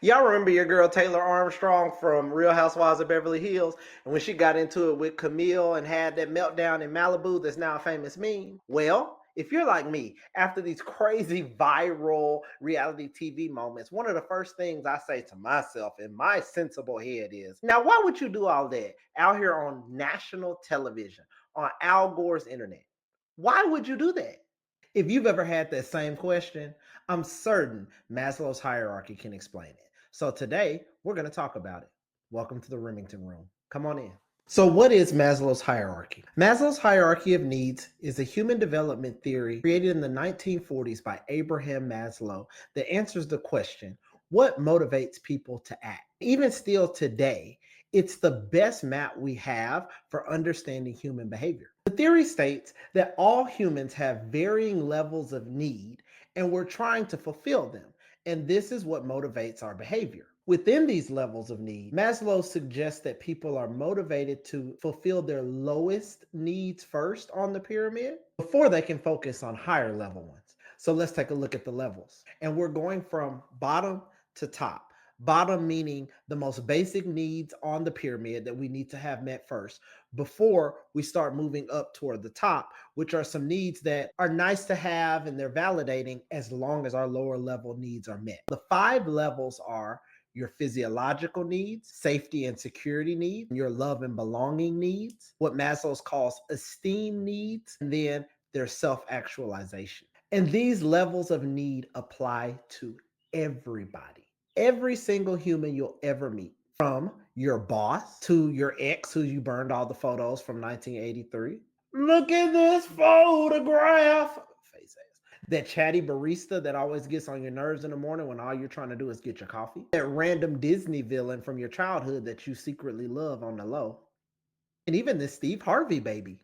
Y'all remember your girl Taylor Armstrong from Real Housewives of Beverly Hills? And when she got into it with Camille and had that meltdown in Malibu that's now a famous meme? Well, if you're like me, after these crazy viral reality TV moments, one of the first things I say to myself in my sensible head is, now why would you do all that out here on national television, on Al Gore's internet? Why would you do that? If you've ever had that same question, I'm certain Maslow's hierarchy can explain it. So today, we're going to talk about it. Welcome to the Remington room. Come on in. So, what is Maslow's hierarchy? Maslow's hierarchy of needs is a human development theory created in the 1940s by Abraham Maslow that answers the question, what motivates people to act? Even still today, it's the best map we have for understanding human behavior. The theory states that all humans have varying levels of need and we're trying to fulfill them. And this is what motivates our behavior. Within these levels of need, Maslow suggests that people are motivated to fulfill their lowest needs first on the pyramid before they can focus on higher level ones. So let's take a look at the levels. And we're going from bottom to top. Bottom meaning the most basic needs on the pyramid that we need to have met first before we start moving up toward the top, which are some needs that are nice to have and they're validating as long as our lower level needs are met. The 5 levels are your physiological needs, safety and security needs, your love and belonging needs, what Maslow calls esteem needs, and then their self-actualization. And these levels of need apply to everybody. Every single human you'll ever meet, from your boss to your ex who you burned all the photos from 1983. Look at this photograph. Face ass. That chatty barista that always gets on your nerves in the morning when all you're trying to do is get your coffee. That random Disney villain from your childhood that you secretly love on the low. And even this Steve Harvey baby.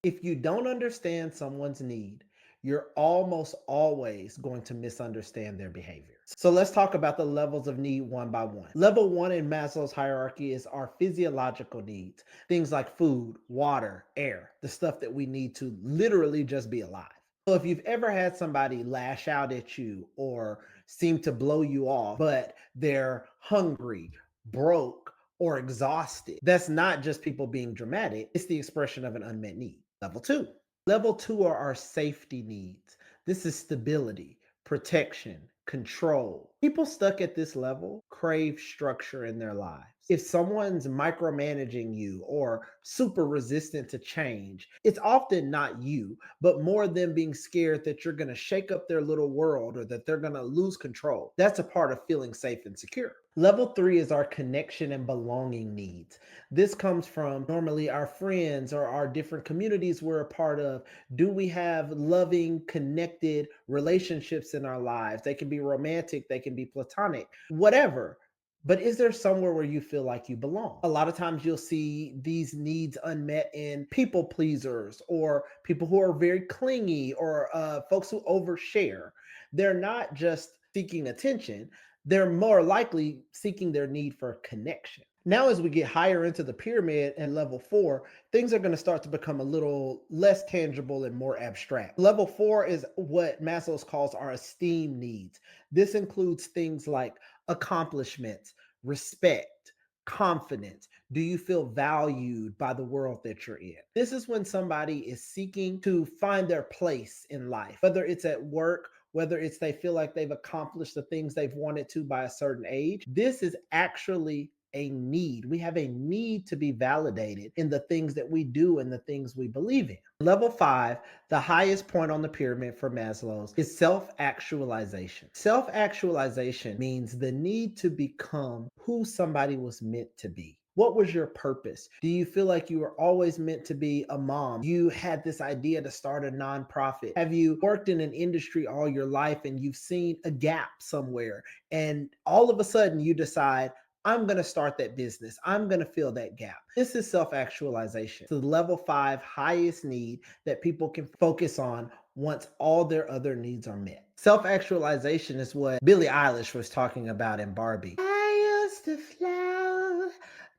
If you don't understand someone's need, you're almost always going to misunderstand their behavior. So let's talk about the levels of need one by one. Level 1 in Maslow's hierarchy is our physiological needs, things like food, water, air, the stuff that we need to literally just be alive. So if you've ever had somebody lash out at you or seem to blow you off, but they're hungry, broke, or exhausted, that's not just people being dramatic, it's the expression of an unmet need. Level 2. Level 2 are our safety needs. This is stability, protection, control. People stuck at this level crave structure in their lives. If someone's micromanaging you or super resistant to change, it's often not you, but more them being scared that you're going to shake up their little world or that they're going to lose control. That's a part of feeling safe and secure. Level 3 is our connection and belonging needs. This comes from normally our friends or our different communities we're a part of. Do we have loving, connected relationships in our lives? They can be romantic, they can be platonic, whatever. But is there somewhere where you feel like you belong? A lot of times you'll see these needs unmet in people pleasers or people who are very clingy or folks who overshare. They're not just seeking attention, they're more likely seeking their need for connection. Now, as we get higher into the pyramid at level 4, things are going to start to become a little less tangible and more abstract. Level 4 is what Maslow calls our esteem needs. This includes things like accomplishments, respect, confidence. Do you feel valued by the world that you're in? This is when somebody is seeking to find their place in life, whether it's at work, whether it's they feel like they've accomplished the things they've wanted to by a certain age. This is actually a need. We have a need to be validated in the things that we do and the things we believe in. Level 5, the highest point on the pyramid for Maslow's, is self-actualization. Self-actualization means the need to become who somebody was meant to be. What was your purpose? Do you feel like you were always meant to be a mom? You had this idea to start a nonprofit. Have you worked in an industry all your life and you've seen a gap somewhere and all of a sudden you decide, I'm going to start that business. I'm going to fill that gap. This is self-actualization. So the level 5 highest need that people can focus on once all their other needs are met. Self-actualization is what Billie Eilish was talking about in Barbie. I used to float,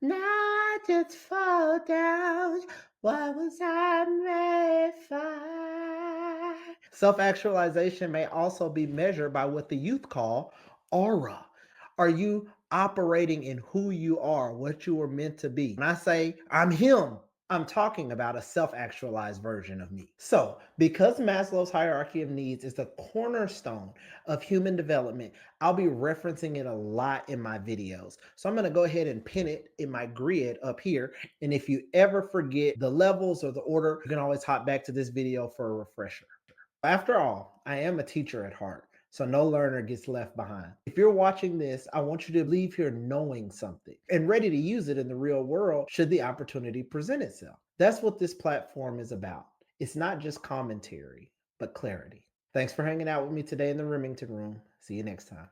now I just fall down. What was I made for? Self-actualization may also be measured by what the youth call aura? Are you operating in who you are, what you were meant to be? When I say I'm him, I'm talking about a self actualized version of me. So, because Maslow's hierarchy of needs is the cornerstone of human development, I'll be referencing it a lot in my videos. So, I'm going to go ahead and pin it in my grid up here. And if you ever forget the levels or the order, you can always hop back to this video for a refresher. After all, I am a teacher at heart, so no learner gets left behind. If you're watching this, I want you to leave here knowing something and ready to use it in the real world should the opportunity present itself. That's what this platform is about. It's not just commentary, but clarity. Thanks for hanging out with me today in the Remington room. See you next time.